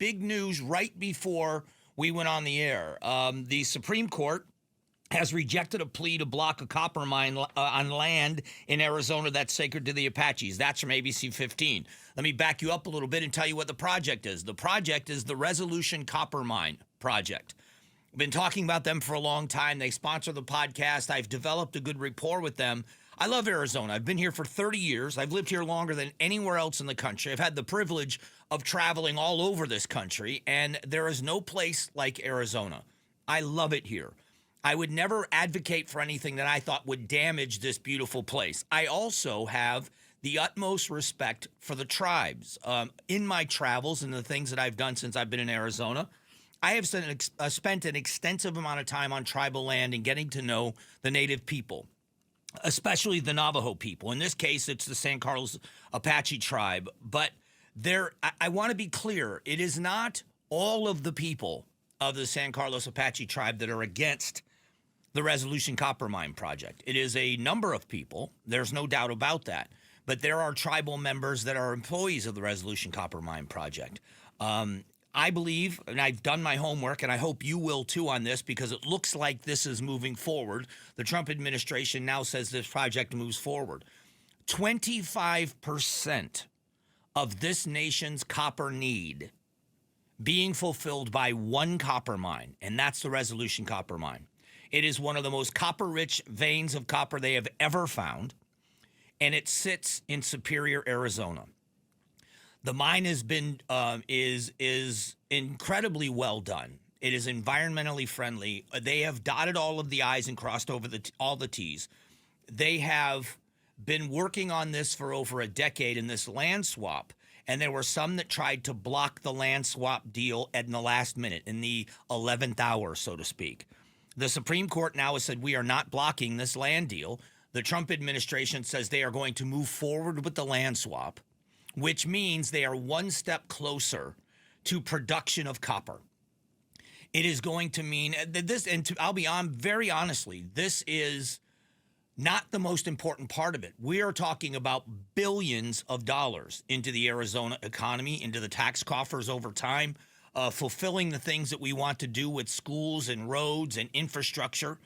big news right before we went on the air. The Supreme Court has rejected a plea to block a copper mine on land in Arizona that's sacred to the Apaches. That's from ABC 15. Let me back you up a little bit and tell you what the project is. The project is the Resolution Copper Mine Project. I've been talking about them for a long time. They sponsor the podcast. I've developed a good rapport with them. I love Arizona. I've been here for 30 years. I've lived here longer than anywhere else in the country. I've had the privilege of traveling all over this country, and there is no place like Arizona. I love it here. I would never advocate for anything that I thought would damage this beautiful place. I also have the utmost respect for the tribes. In my travels and the things that I've done since I've been in Arizona, I have spent an extensive amount of time on tribal land and getting to know the native people, especially the Navajo people. In this case, it's the San Carlos Apache tribe. But I want to be clear, it is not all of the people of the San Carlos Apache tribe that are against the Resolution Copper Mine Project. It is a number of people. There's no doubt about that. But there are tribal members that are employees of the Resolution Copper Mine Project. I believe, and I've done my homework, and I hope you will too on this, because it looks like this is moving forward. The Trump administration now says this project moves forward. 25% of this nation's copper need being fulfilled by one copper mine, and that's the Resolution Copper Mine. It is one of the most copper-rich veins of copper they have ever found, and it sits in Superior, Arizona. The mine has been is incredibly well done. It is environmentally friendly. They have dotted all of the I's and crossed over all the T's. They have been working on this for over a decade in this land swap, and there were some that tried to block the land swap deal in the last minute, in the 11th hour, so to speak. The Supreme Court now has said we are not blocking this land deal. The Trump administration says they are going to move forward with the land swap, which means they are one step closer to production of copper. It is going to mean this, and I'll be on very honestly, this is not the most important part of it. We are talking about billions of dollars into the Arizona economy, into the tax coffers over time, fulfilling the things that we want to do with schools and roads and infrastructure.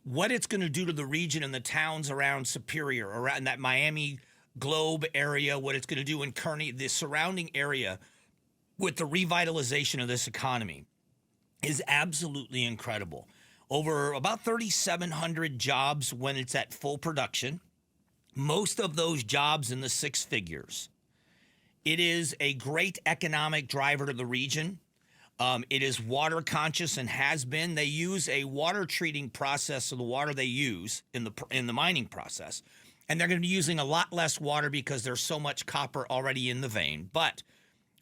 What it's going to do to the region and the towns around Superior, around that Miami Globe area, what it's going to do in Kearney, the surrounding area with the revitalization of this economy is absolutely incredible. Over about 3,700 jobs when it's at full production, most of those jobs in the six figures. It is a great economic driver to the region. It is water conscious and has been. They use a water treating process of the water they use in the mining process. And they're going to be using a lot less water because there's so much copper already in the vein. But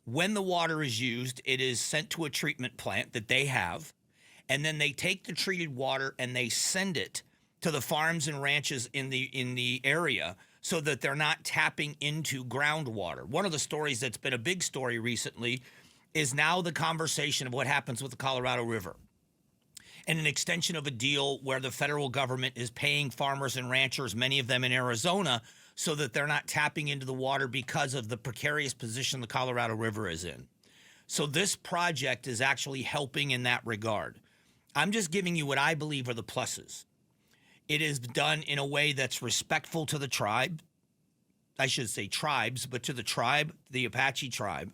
when the water is used, it is sent to a treatment plant that they have. And then they take the treated water and they send it to the farms and ranches in the area so that they're not tapping into groundwater. One of the stories that's been a big story recently is now the conversation of what happens with the Colorado River, and an extension of a deal where the federal government is paying farmers and ranchers, many of them in Arizona, so that they're not tapping into the water because of the precarious position the Colorado River is in. So this project is actually helping in that regard. I'm just giving you what I believe are the pluses. It is done in a way that's respectful to the tribe. I should say tribes, but to the tribe, the Apache tribe.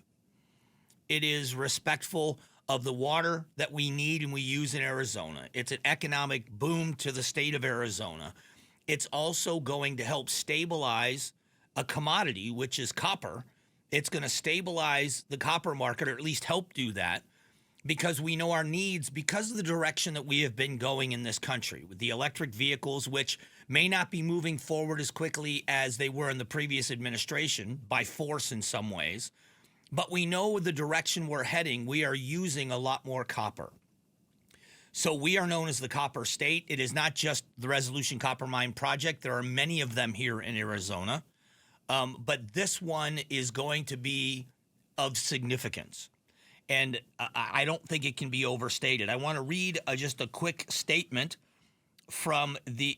It is respectful of the water that we need and we use in Arizona. It's an economic boom to the state of Arizona. It's also going to help stabilize a commodity, which is copper. It's going to stabilize the copper market, or at least help do that, because we know our needs, because of the direction that we have been going in this country with the electric vehicles, which may not be moving forward as quickly as they were in the previous administration, by force in some ways. But we know the direction we're heading. We are using a lot more copper. So we are known as the Copper State. It is not just the Resolution Copper Mine Project. There are many of them here in Arizona. But this one is going to be of significance. And I don't think it can be overstated. I want to read just a quick statement from the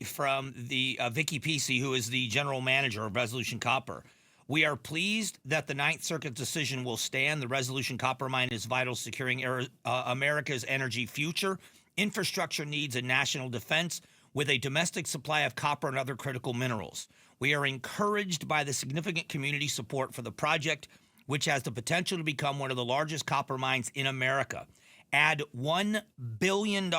Vicky Pesce, who is the general manager of Resolution Copper. We are pleased that the Ninth Circuit decision will stand. The Resolution copper mine is vital, securing America's energy future, infrastructure needs, and national defense with a domestic supply of copper and other critical minerals. We are encouraged by the significant community support for the project, which has the potential to become one of the largest copper mines in America. Add $1 billion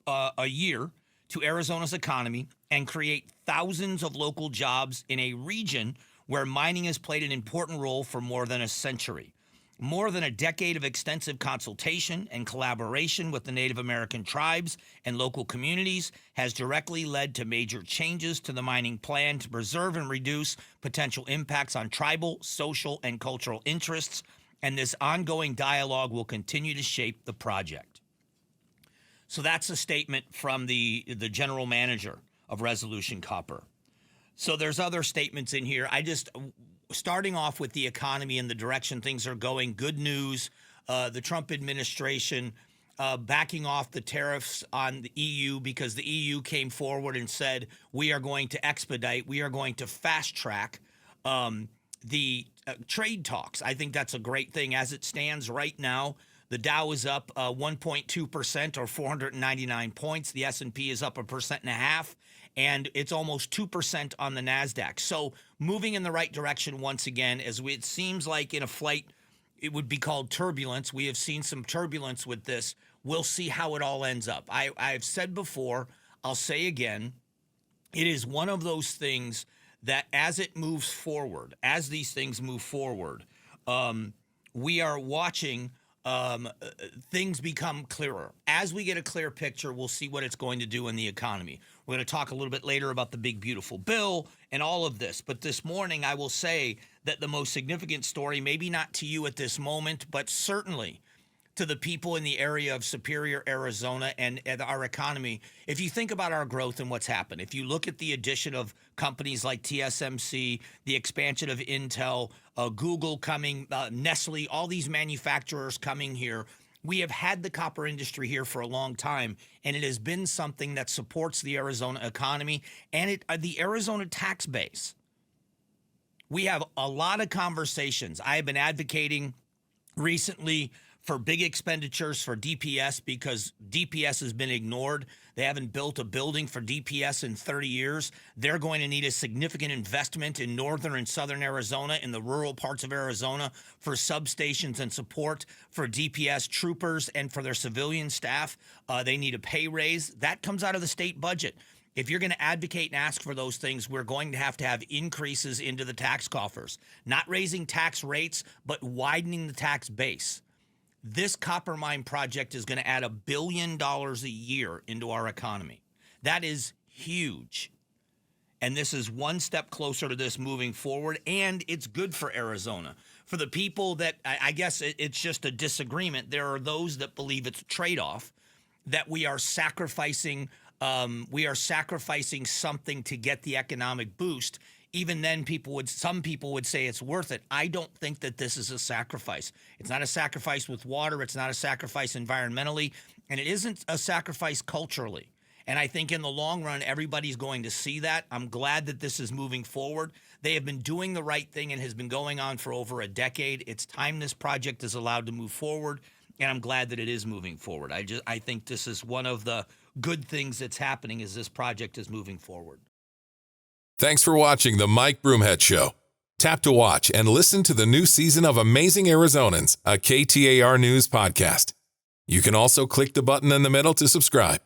a year to Arizona's economy and create thousands of local jobs in a region where mining has played an important role for more than a century. More than a decade of extensive consultation and collaboration with the Native American tribes and local communities has directly led to major changes to the mining plan to preserve and reduce potential impacts on tribal, social, and cultural interests, and this ongoing dialogue will continue to shape the project. So that's a statement from the general manager of Resolution Copper. So there's other statements in here. Starting off with the economy and the direction things are going, good news, the Trump administration backing off the tariffs on the EU because the EU came forward and said, we are going to expedite, we are going to fast track the trade talks. I think that's a great thing. As it stands right now, the Dow is up 1.2% or 499 points. The S&P is up 1.5%. And it's almost 2% on the NASDAQ. So moving in the right direction once again, it seems like in a flight, it would be called turbulence. We have seen some turbulence with this. We'll see how it all ends up. I've said before, I'll say again, it is one of those things that as it moves forward, as these things move forward, we are watching things become clearer. As we get a clear picture, we'll see what it's going to do in the economy. We're going to talk a little bit later about the big, beautiful bill and all of this. But this morning, I will say that the most significant story, maybe not to you at this moment, but certainly to the people in the area of Superior, Arizona, and our economy. If you think about our growth and what's happened, if you look at the addition of companies like TSMC, the expansion of Intel, Google coming, Nestle, all these manufacturers coming here, we have had the copper industry here for a long time, and it has been something that supports the Arizona economy and the Arizona tax base. We have a lot of conversations. I have been advocating recently for big expenditures for DPS because DPS has been ignored. They haven't built a building for DPS in 30 years. They're going to need a significant investment in northern and southern Arizona, in the rural parts of Arizona, for substations and support for DPS troopers and for their civilian staff. They need a pay raise. That comes out of the state budget. If you're going to advocate and ask for those things, we're going to have increases into the tax coffers. Not raising tax rates, but widening the tax base. This copper mine project is going to add $1 billion a year into our economy. That is huge. And this is one step closer to this moving forward, and it's good for Arizona. For the people that, I guess it's just a disagreement, there are those that believe it's a trade-off, that we are sacrificing something to get the economic boost. Even then, some people would say it's worth it. I don't think that this is a sacrifice. It's not a sacrifice with water. It's not a sacrifice environmentally. And it isn't a sacrifice culturally. And I think in the long run, everybody's going to see that. I'm glad that this is moving forward. They have been doing the right thing and has been going on for over a decade. It's time this project is allowed to move forward. And I'm glad that it is moving forward. I think this is one of the good things that's happening as this project is moving forward. Thanks for watching the Mike Broomhead Show. Tap to watch and listen to the new season of Amazing Arizonans, a KTAR News podcast. You can also click the button in the middle to subscribe.